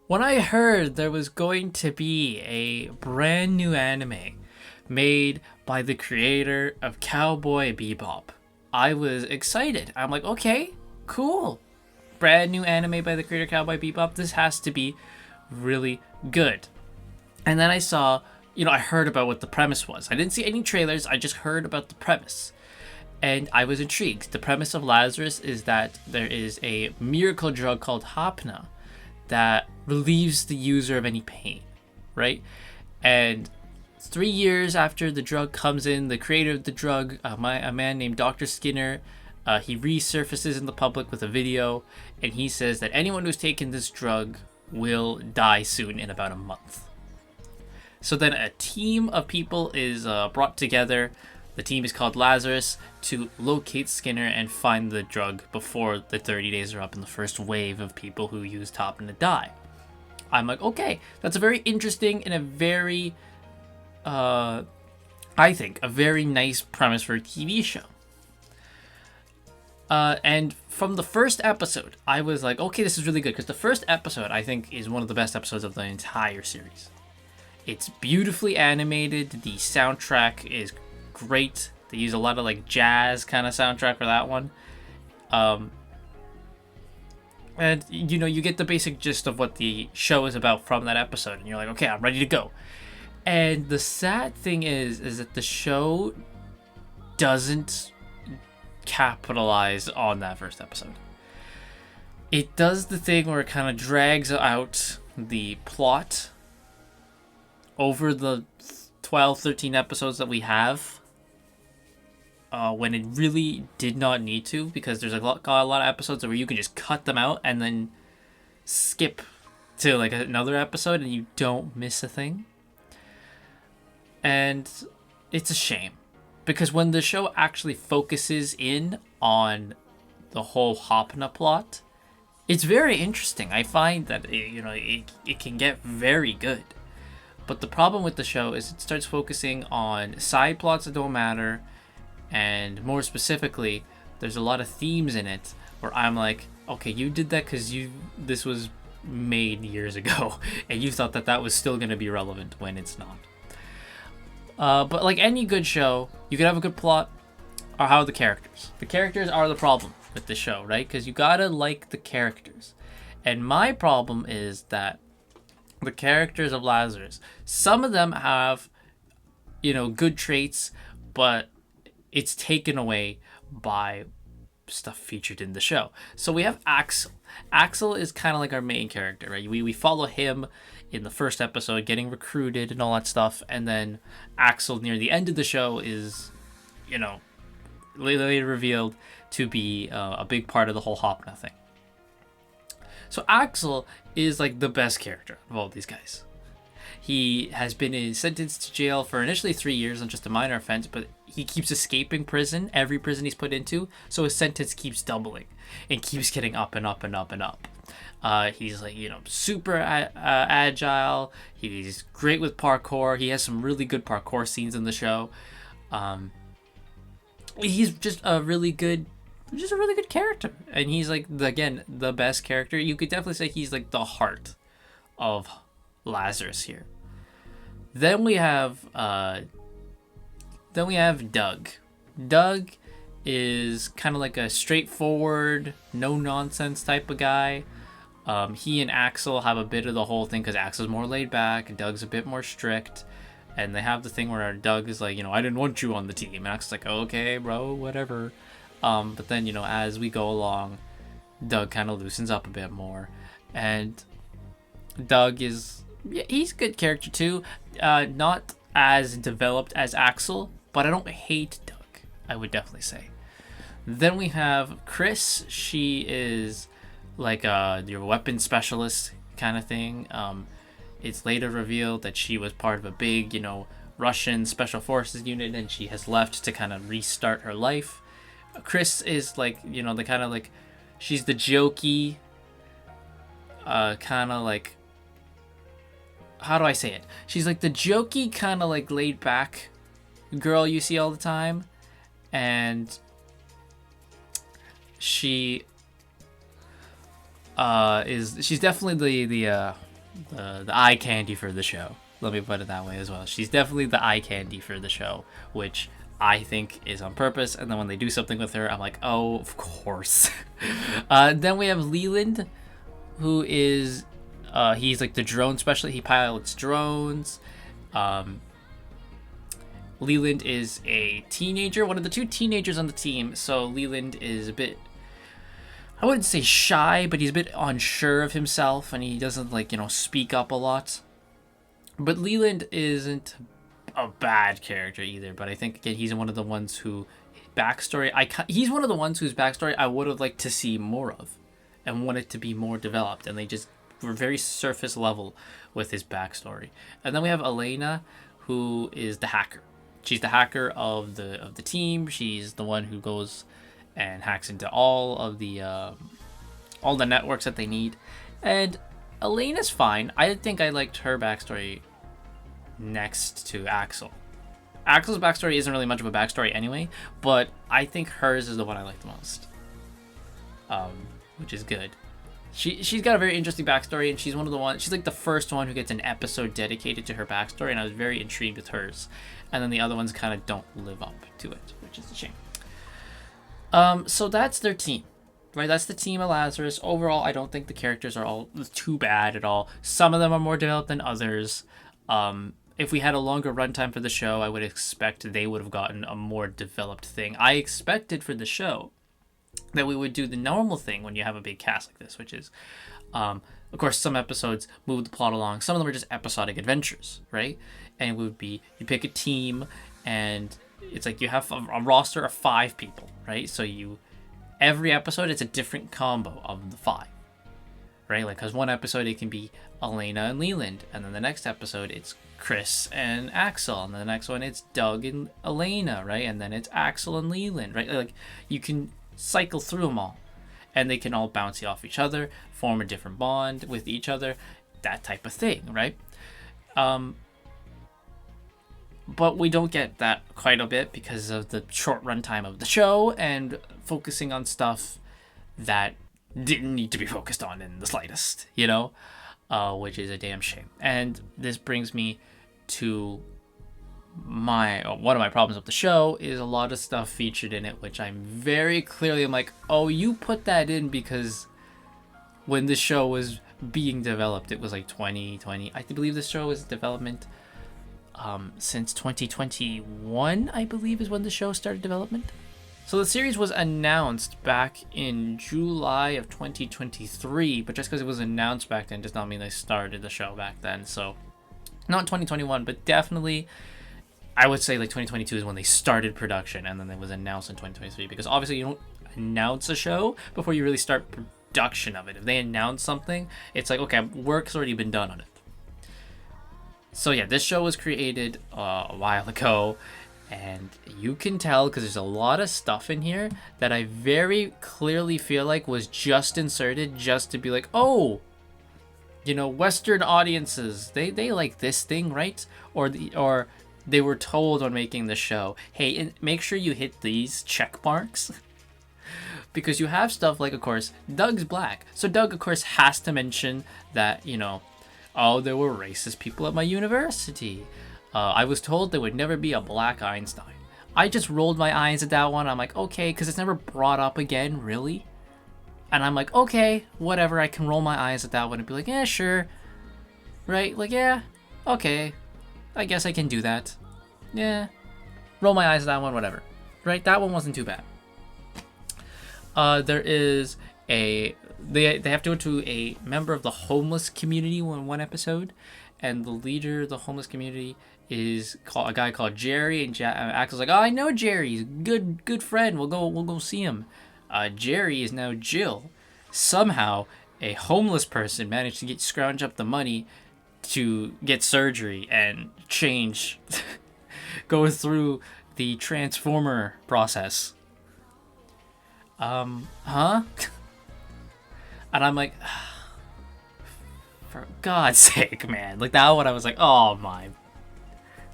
When I heard there was going to be a brand new anime made by the creator of Cowboy Bebop, I was excited. I'm like, okay, cool. Brand new anime by the creator of Cowboy Bebop. This has to be really good. And then I saw, I heard about what the premise was. I didn't see any trailers, I just heard about the premise. And I was intrigued. The premise of Lazarus is that there is a miracle drug called Hapna that relieves the user of any pain, right? And 3 years after the drug comes in, the creator of the drug, a man named Dr. Skinner, he resurfaces in the public with a video, and he says that anyone who's taken this drug will die soon in about a month. So then a team of people is brought together. The team is called Lazarus to locate Skinner and find the drug before the 30 days are up and the first wave of people who use Topin to die. I'm like, okay, that's a very interesting and a very, I think, a very nice premise for a TV show. And from the first episode, I was like, okay, this is really good. Because the first episode, I think, is one of the best episodes of the entire series. It's beautifully animated. The soundtrack is great. They use a lot of like jazz kind of soundtrack for that one. And you get the basic gist of what the show is about from that episode, and you're like, okay, I'm ready to go. And the sad thing is that the show doesn't capitalize on that first episode. It does the thing where it kind of drags out the plot over the 12, 13 episodes that we have, when it really did not need to, because there's a lot of episodes where you can just cut them out and then skip to like another episode and you don't miss a thing. And it's a shame, because when the show actually focuses in on the whole Hapna plot, it's very interesting. I find that it can get very good. But the problem with the show is it starts focusing on side plots that don't matter, and more specifically, there's a lot of themes in it where I'm like, okay, you did that because this was made years ago, and you thought that was still going to be relevant when it's not. But like any good show, you can have a good plot, or how are the characters? The characters are the problem with the show, right? Because you gotta like the characters. And my problem is that the characters of Lazarus, some of them have, good traits, but it's taken away by stuff featured in the show. So we have Axel. Axel is kind of like our main character, right? We follow him in the first episode getting recruited and all that stuff, and then Axel near the end of the show is, later revealed to be a big part of the whole Hapna thing. So Axel is like the best character of all these guys. He has been sentenced to jail for initially 3 years on just a minor offense, but he keeps escaping prison, every prison he's put into, so his sentence keeps doubling and keeps getting up and up and up and up. He's like, super agile. He's great with parkour. He has some really good parkour scenes in the show. He's just a really good character. And he's like, the best character. You could definitely say he's like the heart of Lazarus here. Then we have Doug. Doug is kind of like a straightforward, no nonsense type of guy. He and Axel have a bit of the whole thing because Axel's more laid back and Doug's a bit more strict. And they have the thing where Doug is like, I didn't want you on the team. And Axel's like, okay, bro, whatever. But then, as we go along, Doug kind of loosens up a bit more. And Doug he's a good character too. Not as developed as Axel, but I don't hate Doug, I would definitely say. Then we have Chris. She is like your weapon specialist kind of thing. It's later revealed that she was part of a big, Russian special forces unit, and she has left to kind of restart her life. Chris is like, the kind of like, she's the jokey, kind of like, how do I say it? She's like the jokey, kind of like laid back girl you see all the time, and she's definitely the the eye candy for the show. Let me put it that way as well. She's definitely the eye candy for the show, which I think is on purpose. And then when they do something with her, I'm like, oh, of course. Then we have Leland, who is he's like the drone specialist. He pilots drones. Leland is a teenager, one of the two teenagers on the team. So Leland is a bit, I wouldn't say shy, but he's a bit unsure of himself, and he doesn't speak up a lot. But Leland isn't a bad character either. But I think again he's one of the ones who he's one of the ones whose backstory I would have liked to see more of, and wanted to be more developed, and they just were very surface level with his backstory. And then we have Elena, who is the hacker. She's the hacker of the team. She's the one who goes and hacks into all the networks that they need. And Elena's fine. I think I liked her backstory next to Axel. Axel's backstory isn't really much of a backstory anyway, but I think hers is the one I like the most, which is good. She's got a very interesting backstory, and she's like the first one who gets an episode dedicated to her backstory, and I was very intrigued with hers. And then the other ones kind of don't live up to it, which is a shame. So that's their team, right? That's the team of Lazarus. Overall, I don't think the characters are all too bad at all. Some of them are more developed than others. If we had a longer runtime for the show, I would expect they would have gotten a more developed thing. I expected for the show that we would do the normal thing when you have a big cast like this, which is, of course, some episodes move the plot along. Some of them are just episodic adventures, right? And it would be, you pick a team, and it's like you have a roster of 5 people, right? So every episode, it's a different combo of the 5, right? Like, because one episode, it can be Elena and Leland, and then the next episode, it's Chris and Axel, and then the next one, it's Doug and Elena, right? And then it's Axel and Leland, right? Like, you can cycle through them all, and they can all bounce off each other, form a different bond with each other, that type of thing, right? But we don't get that quite a bit because of the short runtime of the show and focusing on stuff that didn't need to be focused on in the slightest, which is a damn shame. And this brings me to one of my problems with the show is a lot of stuff featured in it, which I'm like, oh, you put that in because when the show was being developed, it was like 2020. I believe the show was in development since 2021, I believe, is when the show started development. So the series was announced back in July of 2023, but just because it was announced back then does not mean they started the show back then. So not 2021, but definitely I would say like 2022 is when they started production, and then it was announced in 2023, because obviously you don't announce a show before you really start production of it. If they announce something, it's like, okay, work's already been done on it. So yeah, this show was created a while ago, and you can tell because there's a lot of stuff in here that I very clearly feel like was just inserted just to be like, oh, Western audiences, they like this thing, right? Or they were told when making the show, hey, and make sure you hit these check marks. Because you have stuff like, of course, Doug's black. So Doug, of course, has to mention that, oh, there were racist people at my university. I was told there would never be a black Einstein. I just rolled my eyes at that one. I'm like, okay, because it's never brought up again, really? And I'm like, okay, whatever. I can roll my eyes at that one and be like, yeah, sure. Right? Like, yeah, okay. I guess I can do that. Yeah. Roll my eyes at that one, whatever. Right? That one wasn't too bad. There is they have to go to a member of the homeless community in one episode, and the leader of the homeless community is a guy called Jerry, and Axel's like, oh, I know Jerry, he's a good friend, we'll go see him. Jerry is now Jill. Somehow a homeless person managed to scrounge up the money to get surgery and change, go through the transformer process. Huh? And I'm like, for God's sake, man. Like, that one I was like, oh my,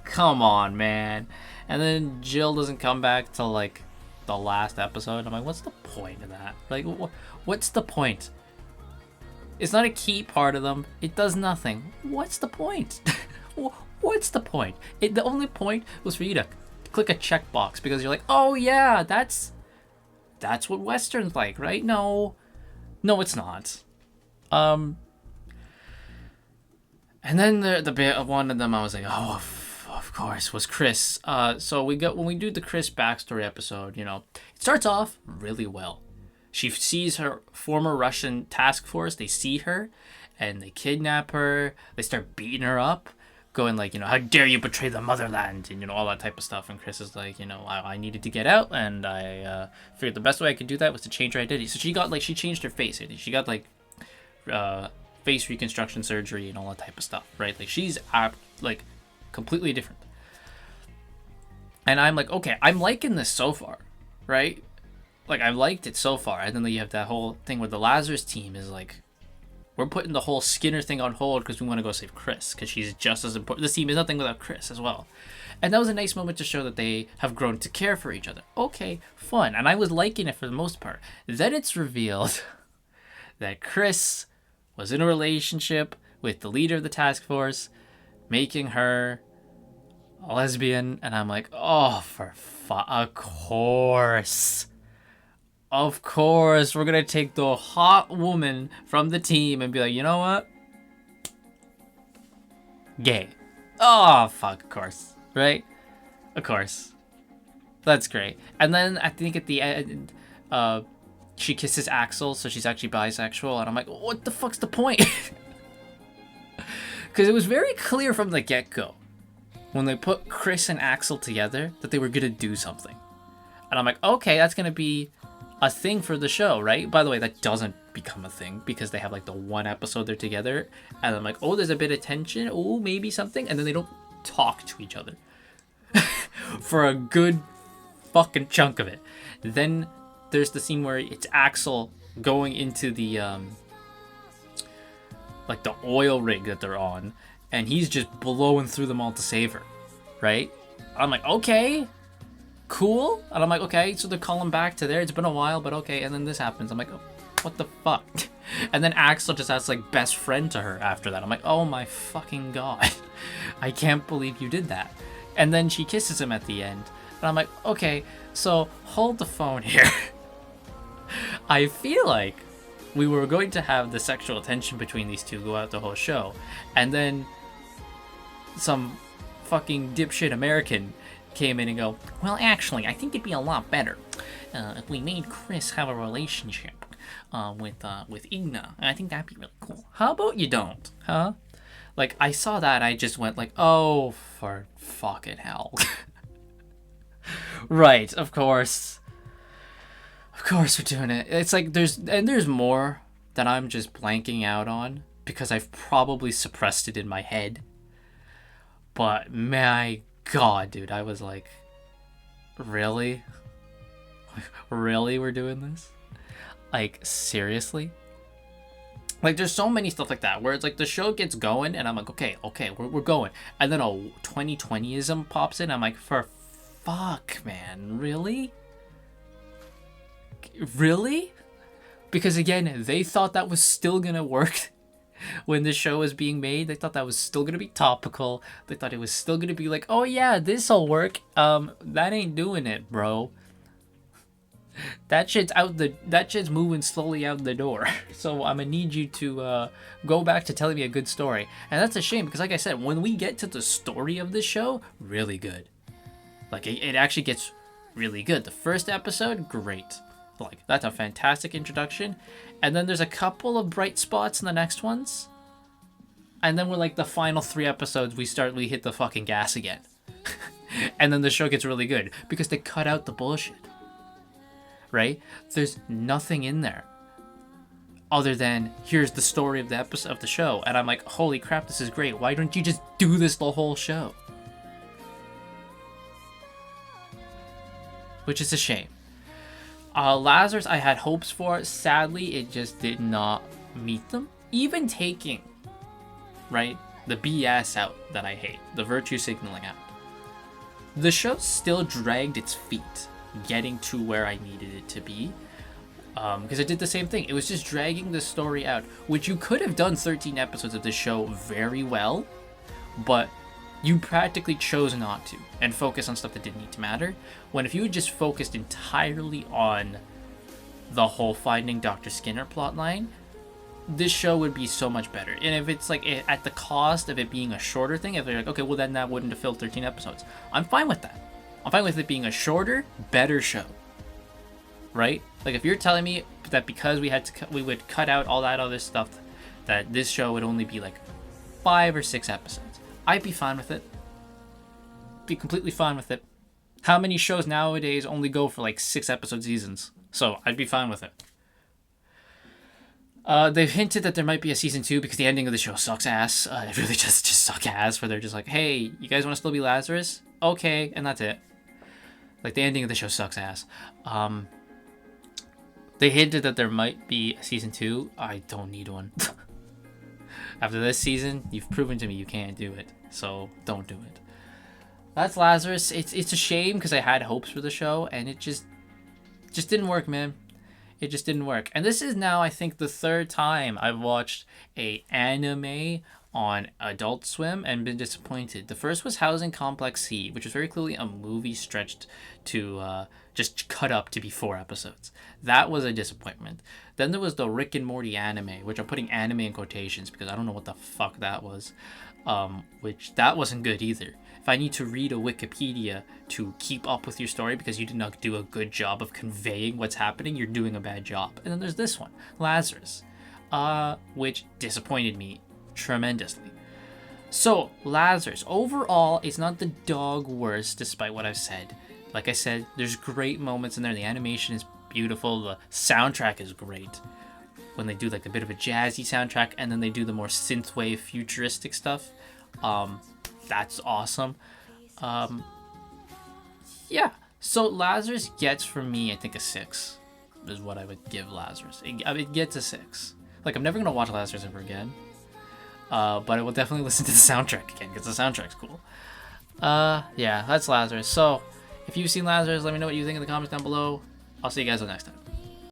come on, man. And then Jill doesn't come back till like the last episode. I'm like, what's the point of that? Like, what's the point? It's not a key part of them. It does nothing. What's the point? What's the point? The only point was for you to click a checkbox because you're like, oh yeah, that's what Western's like, right? No, it's not. And then the bit of one of them, I was like, oh, of course, was Chris. So when we do the Chris backstory episode, it starts off really well. She sees her former Russian task force. They see her, and they kidnap her. They start beating her up, going like, how dare you betray the motherland, and all that type of stuff. And Chris is like, I needed to get out, and I figured the best way I could do that was to change her identity. So she changed her face. She got like face reconstruction surgery and all that type of stuff, right? Like she's like completely different. And I'm like, okay, I'm liking this so far, right? Like I liked it so far. And then you have that whole thing where the Lazarus team is like, we're putting the whole Skinner thing on hold because we want to go save Chris because she's just as important. This team is nothing without Chris as well. And that was a nice moment to show that they have grown to care for each other. Okay, fun. And I was liking it for the most part. Then it's revealed that Chris was in a relationship with the leader of the task force, making her a lesbian. And I'm like, oh, of course. Of course, we're going to take the hot woman from the team and be like, you know what? Gay. Oh, fuck, of course. Right? Of course. That's great. And then I think at the end, she kisses Axel, so she's actually bisexual. And I'm like, what the fuck's the point? Because it was very clear from the get-go, when they put Chris and Axel together, that they were going to do something. And I'm like, okay, that's going to be a thing for the show, right? By the way, that doesn't become a thing because they have like the one episode they're together. And I'm like, oh, there's a bit of tension. Oh, maybe something. And then they don't talk to each other for a good fucking chunk of it. Then there's the scene where it's Axel going into the like the oil rig that they're on, and he's just blowing through them all to save her, right? I'm like, okay, cool. And I'm like, okay, so they're calling back to there. It's been a while, but okay. And then this happens. I'm like, oh, what the fuck? And then Axel just has like best friend to her after that. I'm like, oh my fucking god, I can't believe you did that. And then she kisses him at the end, and I'm like, okay, so hold the phone here. I feel like we were going to have the sexual tension between these two go out the whole show, and then some fucking dipshit American came in and go, well, actually, I think it'd be a lot better if we made Chris have a relationship with Igna. And I think that'd be really cool. How about you don't, huh? Like, I saw that, I just went like, oh, for fucking hell. Right, of course. Of course we're doing it. It's like there's more that I'm just blanking out on because I've probably suppressed it in my head. But my god, dude, I was like, really? Really we're doing this? Like, seriously? Like, there's so many stuff like that where it's like the show gets going and I'm like, okay, we're going. And then a 2020ism pops in. I'm like, for fuck, man, really? Really? Because again, they thought that was still gonna work when the show was being made. They thought that was still gonna be topical. They thought it was still gonna be like, oh yeah, this'll work. That ain't doing it, bro. That shit's moving slowly out the door. So I'm gonna need you to go back to telling me a good story. And that's a shame because, like I said, when we get to the story of this show, really good. Like it actually gets really good. The first episode, great. Like, that's a fantastic introduction. And then there's a couple of bright spots in the next ones. And then we're like the final 3 episodes, we hit the fucking gas again. And then the show gets really good because they cut out the bullshit. Right? There's nothing in there other than here's the story of the episode of the show. And I'm like, holy crap, this is great. Why don't you just do this the whole show? Which is a shame. Lazarus, I had hopes for. Sadly, it just did not meet them. Even taking, right, the BS out that I hate, the virtue signaling out, the show still dragged its feet getting to where I needed it to be. Because it did the same thing. It was just dragging the story out, which you could have done 13 episodes of this show very well, but you practically chose not to and focus on stuff that didn't need to matter. When if you had just focused entirely on the whole Finding Dr. Skinner plotline, this show would be so much better. And if it's like at the cost of it being a shorter thing, if they're like, okay, well then that wouldn't have filled 13 episodes, I'm fine with that. I'm fine with it being a shorter, better show. Right? Like if you're telling me that because we would cut out all that other stuff, that this show would only be like 5 or 6 episodes, I'd be fine with it. Be completely fine with it. How many shows nowadays only go for like 6 episode seasons? So I'd be fine with it. They've hinted that there might be a season 2 because the ending of the show sucks ass. It really just sucks ass, where they're just like, hey, you guys want to still be Lazarus? Okay, and that's it. Like the ending of the show sucks ass. They hinted that there might be a season 2. I don't need one. After this season, you've proven to me you can't do it. So don't do it. That's Lazarus. It's a shame because I had hopes for the show and it just didn't work, man. It just didn't work. And this is now, I think, the 3rd time I've watched a anime on Adult Swim and been disappointed. The first was Housing Complex C, which was very clearly a movie stretched to just cut up to be 4 episodes. That was a disappointment. Then there was the Rick and Morty anime, which I'm putting anime in quotations because I don't know what the fuck that was. Which that wasn't good either. If I need to read a Wikipedia to keep up with your story because you did not do a good job of conveying what's happening, you're doing a bad job. And then there's this one, Lazarus, which disappointed me tremendously. So, Lazarus, overall, it's not the dog worst despite what I've said. Like I said, there's great moments in there. The animation is beautiful. The soundtrack is great. When they do like a bit of a jazzy soundtrack and then they do the more synthwave futuristic stuff, that's awesome. Yeah, so Lazarus gets from me, I think, a 6 is what I would give Lazarus. It gets a 6. Like, I'm never gonna watch Lazarus ever again, but I will definitely listen to the soundtrack again because the soundtrack's cool. Yeah, that's Lazarus. So if you've seen Lazarus, let me know what you think in the comments down below. I'll see you guys next time.